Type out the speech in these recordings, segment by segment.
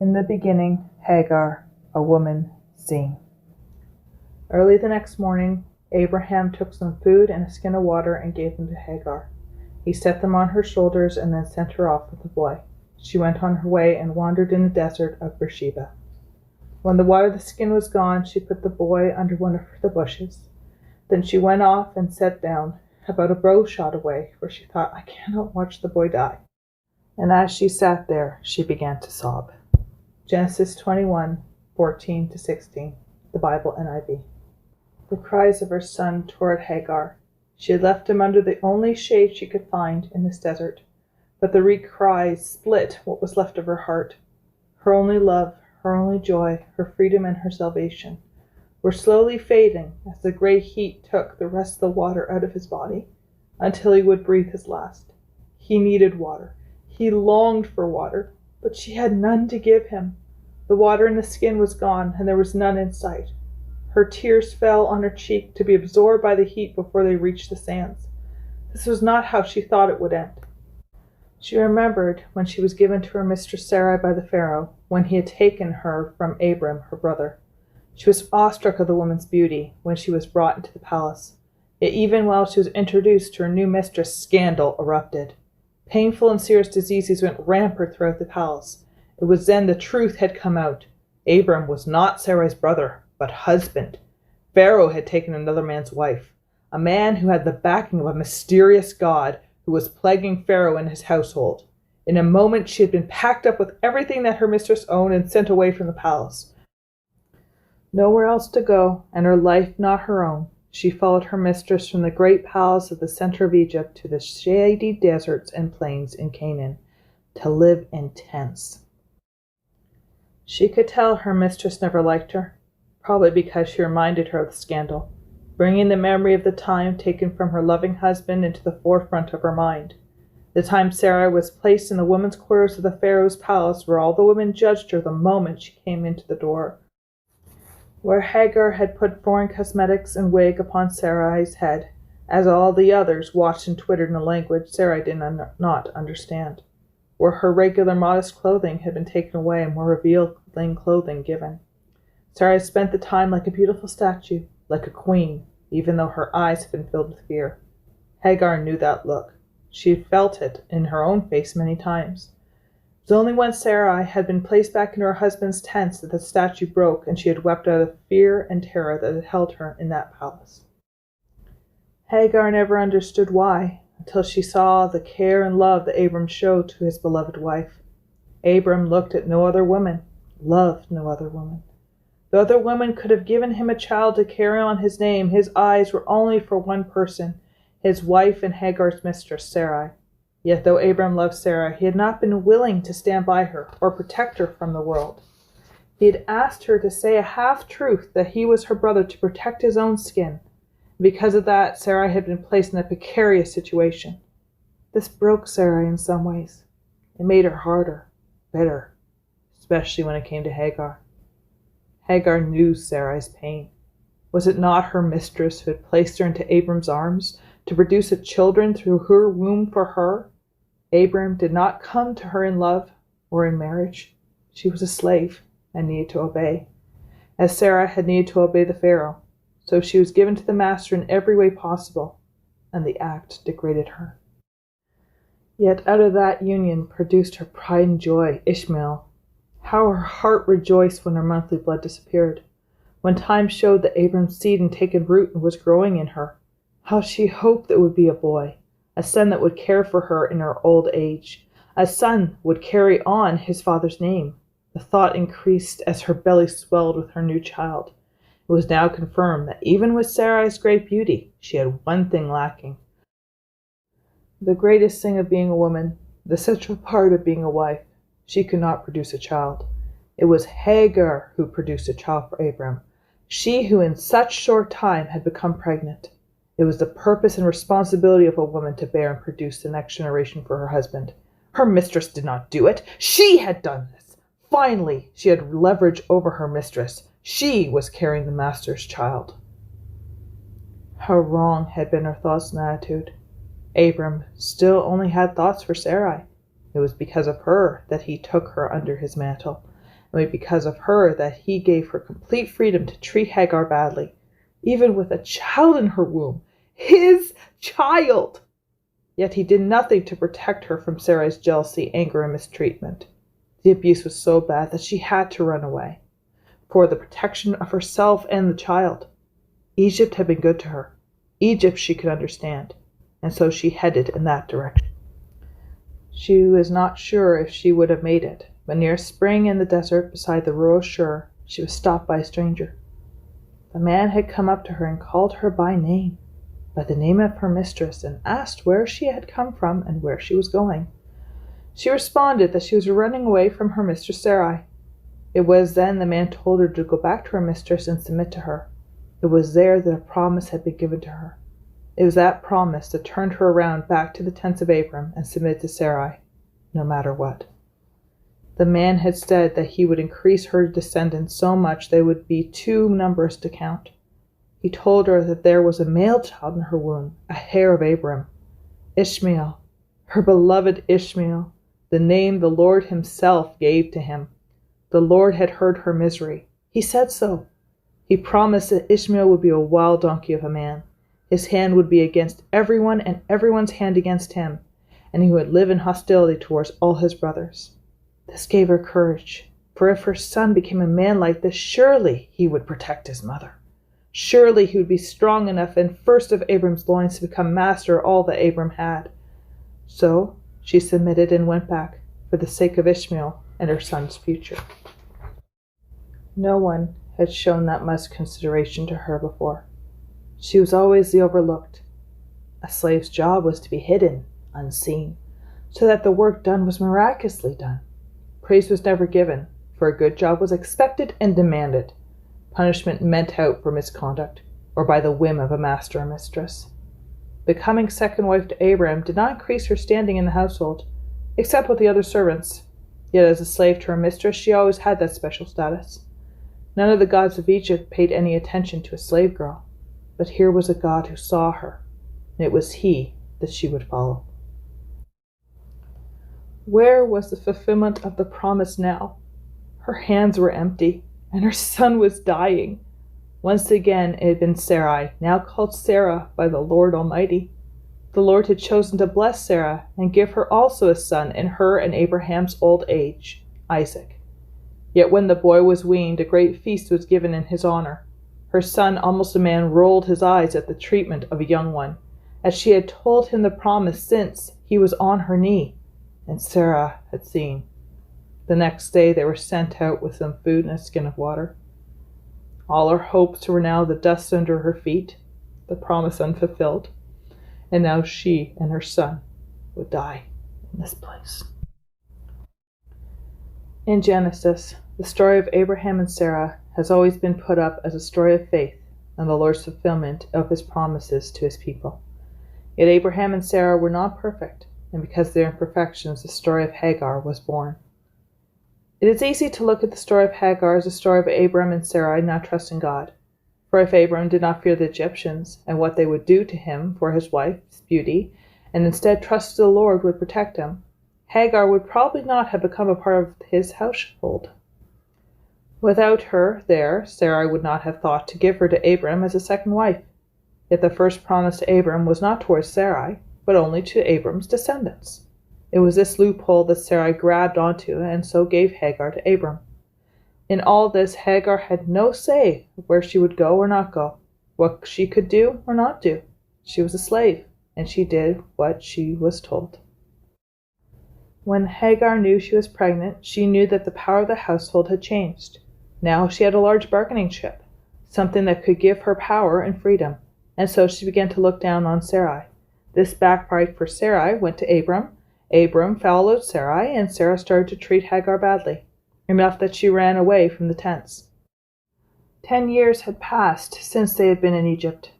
In the beginning, Hagar, a woman, seen. Early the next morning, Abraham took some food and a skin of water and gave them to Hagar. He set them on her shoulders and then sent her off with the boy. She went on her way and wandered in the desert of Beersheba. When the water of the skin was gone, she put the boy under one of the bushes. Then she went off and sat down, about a bow shot away, for she thought, I cannot watch the boy die. And as she sat there, she began to sob. Genesis 21:14-16, the Bible NIV. The cries of her son tore at Hagar. She had left him under the only shade she could find in this desert, but the cries split what was left of her heart. Her only love, her only joy, her freedom and her salvation were slowly fading as the gray heat took the rest of the water out of his body, until he would breathe his last. He needed water. He longed for water, but she had none to give him. The water in the skin was gone, and there was none in sight. Her tears fell on her cheek to be absorbed by the heat before they reached the sands. This was not how she thought it would end. She remembered when she was given to her mistress Sarai by the Pharaoh, when he had taken her from Abram, her brother. She was awestruck of the woman's beauty when she was brought into the palace. Yet even while she was introduced to her new mistress, scandal erupted. Painful and serious diseases went rampant throughout the palace. It was then the truth had come out. Abram was not Sarai's brother, but husband. Pharaoh had taken another man's wife, a man who had the backing of a mysterious god who was plaguing Pharaoh and his household. In a moment she had been packed up with everything that her mistress owned and sent away from the palace. Nowhere else to go, and her life not her own, she followed her mistress from the great palace of the center of Egypt to the shady deserts and plains in Canaan, to live in tents. She could tell her mistress never liked her, probably because she reminded her of the scandal, bringing the memory of the time taken from her loving husband into the forefront of her mind. The time Sarai was placed in the women's quarters of the Pharaoh's palace, where all the women judged her the moment she came into the door. Where Hagar had put foreign cosmetics and wig upon Sarai's head, as all the others watched and twittered in a language Sarai did not understand. Where her regular modest clothing had been taken away and more revealing clothing given. Sarai spent the time like a beautiful statue, like a queen, even though her eyes had been filled with fear. Hagar knew that look. She had felt it in her own face many times. It was only when Sarai had been placed back in her husband's tents that the statue broke, and she had wept out of fear and terror that had held her in that palace. Hagar never understood why, until she saw the care and love that Abram showed to his beloved wife. Abram looked at no other woman, loved no other woman. The other woman could have given him a child to carry on his name. His eyes were only for one person, his wife and Hagar's mistress, Sarai. Yet though Abram loved Sarah, he had not been willing to stand by her or protect her from the world. He had asked her to say a half-truth that he was her brother to protect his own skin. Because of that, Sarai had been placed in a precarious situation. This broke Sarai in some ways. It made her harder, bitter, especially when it came to Hagar. Hagar knew Sarai's pain. Was it not her mistress who had placed her into Abram's arms to produce a children through her womb for her? Abram did not come to her in love or in marriage. She was a slave and needed to obey, as Sarah had needed to obey the Pharaoh. So she was given to the master in every way possible, and the act degraded her. Yet out of that union produced her pride and joy, Ishmael. How her heart rejoiced when her monthly blood disappeared. When time showed that Abram's seed had taken root and was growing in her, how she hoped that it would be a boy, a son that would care for her in her old age. A son would carry on his father's name. The thought increased as her belly swelled with her new child. It was now confirmed that even with Sarai's great beauty, she had one thing lacking. The greatest thing of being a woman, the central part of being a wife. She could not produce a child. It was Hagar who produced a child for Abram, she who in such short time had become pregnant. It was the purpose and responsibility of a woman to bear and produce the next generation for her husband. Her mistress did not do it. She had done this. Finally, she had leverage over her mistress. She was carrying the master's child. How wrong had been her thoughts and attitude. Abram still only had thoughts for Sarai. It was because of her that he took her under his mantle, It was because of her that he gave her complete freedom to treat Hagar badly, even with a child in her womb. His child! Yet he did nothing to protect her from Sarai's jealousy, anger, and mistreatment. The abuse was so bad that she had to run away, for the protection of herself and the child. Egypt had been good to her. Egypt she could understand, and so she headed in that direction. She was not sure if she would have made it, but near a spring in the desert beside the rural shore, she was stopped by a stranger. The man had come up to her and called her by name, by the name of her mistress, and asked where she had come from and where she was going. She responded that she was running away from her mistress Sarai. It was then the man told her to go back to her mistress and submit to her. It was there that a promise had been given to her. It was that promise that turned her around back to the tents of Abram and submitted to Sarai, no matter what. The man had said that he would increase her descendants so much they would be too numerous to count. He told her that there was a male child in her womb, a heir of Abram, Ishmael, her beloved Ishmael, the name the Lord himself gave to him. The Lord had heard her misery. He said so. He promised that Ishmael would be a wild donkey of a man. His hand would be against everyone and everyone's hand against him, and he would live in hostility towards all his brothers. This gave her courage, for if her son became a man like this, surely he would protect his mother. Surely he would be strong enough and first of Abram's loins to become master of all that Abram had. So she submitted and went back, for the sake of Ishmael and her son's future. No one had shown that much consideration to her before. She was always the overlooked. A slave's job was to be hidden, unseen, so that the work done was miraculously done. Praise was never given, for a good job was expected and demanded. Punishment meant out for misconduct, or by the whim of a master or mistress. Becoming second wife to Abram did not increase her standing in the household, except with the other servants. Yet as a slave to her mistress, she always had that special status. None of the gods of Egypt paid any attention to a slave girl, but here was a God who saw her, and it was he that she would follow. Where was the fulfillment of the promise now? Her hands were empty, and her son was dying. Once again it had been Sarai, now called Sarah by the Lord Almighty. The Lord had chosen to bless Sarah and give her also a son in her and Abraham's old age, Isaac. Yet when the boy was weaned, a great feast was given in his honor. Her son, almost a man, rolled his eyes at the treatment of a young one, as she had told him the promise since he was on her knee, and Sarah had seen. The next day they were sent out with some food and a skin of water. All her hopes were now the dust under her feet, the promise unfulfilled, and now she and her son would die in this place. In Genesis, the story of Abraham and Sarah has always been put up as a story of faith and the Lord's fulfillment of his promises to his people. Yet Abraham and Sarah were not perfect, and because of their imperfections, the story of Hagar was born. It is easy to look at the story of Hagar as a story of Abram and Sarai not trusting God. For if Abram did not fear the Egyptians and what they would do to him for his wife's beauty, and instead trusted the Lord would protect him, Hagar would probably not have become a part of his household. Without her there, Sarai would not have thought to give her to Abram as a second wife. Yet the first promise to Abram was not towards Sarai, but only to Abram's descendants. It was this loophole that Sarai grabbed onto and so gave Hagar to Abram. In all this, Hagar had no say where she would go or not go, what she could do or not do. She was a slave, and she did what she was told. When Hagar knew she was pregnant, she knew that the power of the household had changed. Now she had a large bargaining chip, something that could give her power and freedom, and so she began to look down on Sarai. This backfired for Sarai, went to Abram. Abram followed Sarai, and Sarah started to treat Hagar badly, enough that she ran away from the tents. 10 years had passed since they had been in Egypt.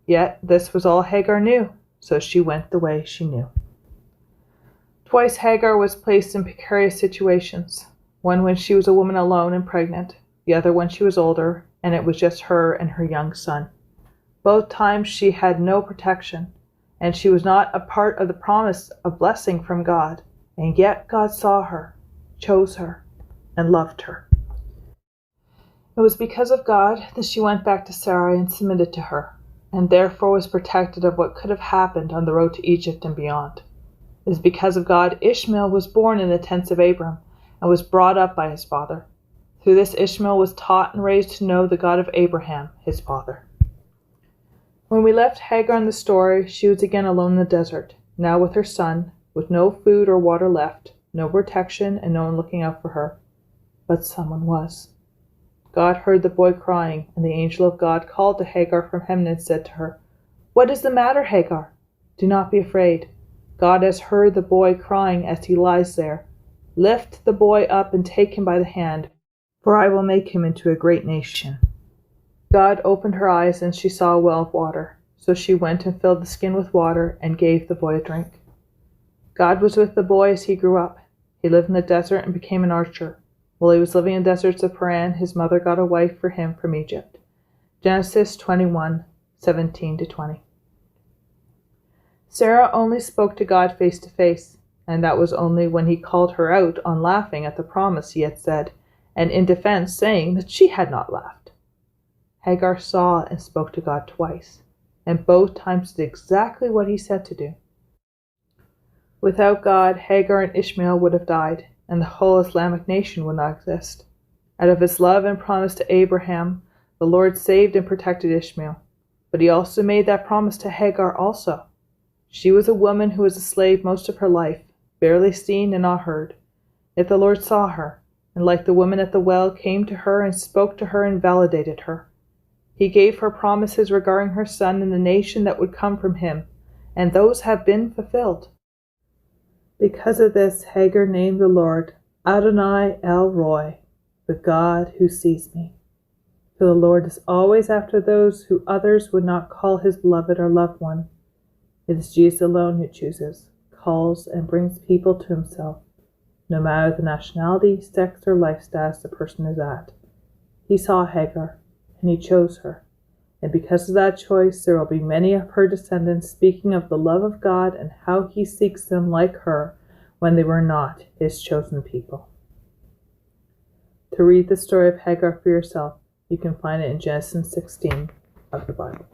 Yet this was all Hagar knew, so she went the way she knew. Twice Hagar was placed in precarious situations, one when she was a woman alone and pregnant, the other when she was older, and it was just her and her young son. Both times she had no protection, and she was not a part of the promise of blessing from God, and yet God saw her, chose her, and loved her. It was because of God that she went back to Sarai and submitted to her, and therefore was protected of what could have happened on the road to Egypt and beyond. It is because of God Ishmael was born in the tents of Abram and was brought up by his father. Through this Ishmael was taught and raised to know the God of Abraham, his father. When we left Hagar in the story, she was again alone in the desert, now with her son, with no food or water left, no protection, and no one looking out for her. But someone was. God heard the boy crying, and the angel of God called to Hagar from heaven and said to her, "What is the matter, Hagar? Do not be afraid. God has heard the boy crying as he lies there. Lift the boy up and take him by the hand, for I will make him into a great nation." God opened her eyes, and she saw a well of water. So she went and filled the skin with water and gave the boy a drink. God was with the boy as he grew up. He lived in the desert and became an archer. While he was living in the deserts of Paran, his mother got a wife for him from Egypt. Genesis 21:17-20. Sarah only spoke to God face to face, and that was only when he called her out on laughing at the promise he had said, and in defense saying that she had not laughed. Hagar saw and spoke to God twice, and both times did exactly what he said to do. Without God, Hagar and Ishmael would have died, and the whole Islamic nation would not exist. Out of his love and promise to Abraham, the Lord saved and protected Ishmael. But he also made that promise to Hagar also. She was a woman who was a slave most of her life, barely seen and not heard. Yet the Lord saw her, and like the woman at the well, came to her and spoke to her and validated her. He gave her promises regarding her son and the nation that would come from him, and those have been fulfilled. Because of this, Hagar named the Lord Adonai El Roi, the God who sees me. For the Lord is always after those who others would not call his beloved or loved one. It is Jesus alone who chooses, calls, and brings people to himself, no matter the nationality, sex, or life status the person is at. He saw Hagar, and he chose her. And because of that choice, there will be many of her descendants speaking of the love of God and how he seeks them like her when they were not his chosen people. To read the story of Hagar for yourself, you can find it in Genesis 16 of the Bible.